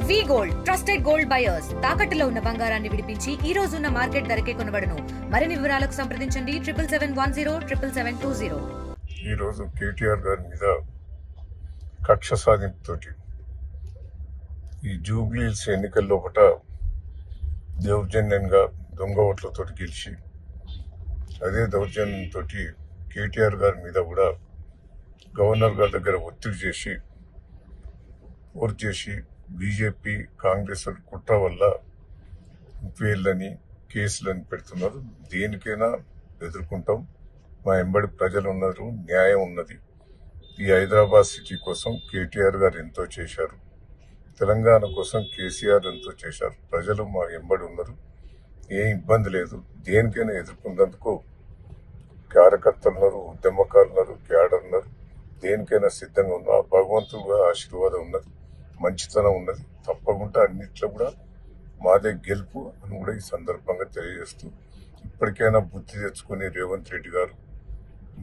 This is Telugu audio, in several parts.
వి గోల్డ్ ట్రస్టెడ్ గోల్డ్ బయర్స్ తాకట్టులో ఉన్న బంగారాన్ని విడిపించి ఈ రోజు ఉన్న మార్కెట్ ధరకే కొనబడును. మరిన్ని వివరాలకు సంప్రదించండి 7771077720. ఈ రోజు కేటీఆర్ గారి మీద కక్ష సాధింపుతోటి ఈ జూబ్లీహిల్స్ ఎన్నికల్లో ఒకట దౌర్జన్యంగా దొంగ ఓట్లతో గెలిచి అదే దౌర్జన్యంతో కేటీఆర్ గారి మీద కూడా గవర్నర్ గారి దగ్గర ఒత్తిడి చేసి ఫోర్స్ చేసి బీజేపీ కాంగ్రెస్ కుట్ర వల్ల ఎంపీఎల్ని కేసులని పెడుతున్నారు. దేనికైనా ఎదుర్కొంటాం. మా ఎంబడి ప్రజలు ఉన్నారు, న్యాయం ఉన్నది. ఈ హైదరాబాద్ సిటీ కోసం కేటీఆర్ గారు ఎంతో చేశారు, తెలంగాణ కోసం కేసీఆర్ ఎంతో చేశారు. ప్రజలు మా ఎంబడి ఉన్నారు, ఏం ఇబ్బంది లేదు. దేనికైనా ఎదుర్కొన్నందుకు కార్యకర్తలు ఉన్నారు, ఉద్యమకారులు ఉన్నారు, క్యాడర్ ఉన్నారు. దేనికైనా సిద్ధంగా ఉన్నారు. భగవంతుడు ఆశీర్వాదం ఉన్నది, మంచితనం ఉన్నది. తప్పకుండా అన్నిట్లో కూడా మాదే గెలుపు అని కూడా ఈ సందర్భంగా తెలియజేస్తూ, ఇప్పటికైనా బుద్ధి తెచ్చుకుని రేవంత్ రెడ్డి గారు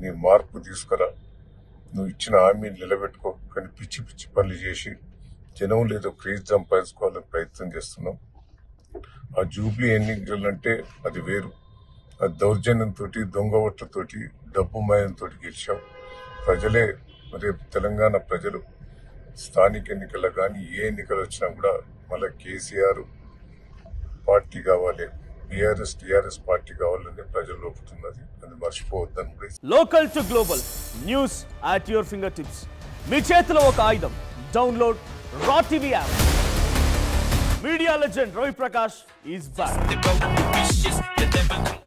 నీ మార్పు తీసుకురా, నువ్వు ఇచ్చిన హామీని నిలబెట్టుకో. కానీ పిచ్చి పిచ్చి పనులు చేసి జనం లేదో క్రేజ్ సంపాదించుకోవాలని ప్రయత్నం చేస్తున్నాం. ఆ జూబ్లీ ఎన్నికలంటే అది వేరు. ఆ దౌర్జన్యంతో దొంగ ఓట్లతోటి డబ్బు మయంతో గెలిచాం. ప్రజలే రేపు తెలంగాణ ప్రజలు స్థానిక ఎన్నికల్లో కానీ ఏ ఎన్నికలు వచ్చినా కూడా మళ్ళీ కేసీఆర్ పార్టీ కావాలి, బీఆర్ఎస్ టీఆర్ఎస్ పార్టీ కావాలని ప్రజలు లోపుతున్నది. అది మర్చిపోవద్దని. Local to global news at your fingertips. మీ చేతిలో ఒక ఆయుధం. Download R TV app. Media legend Ravi Prakash is back.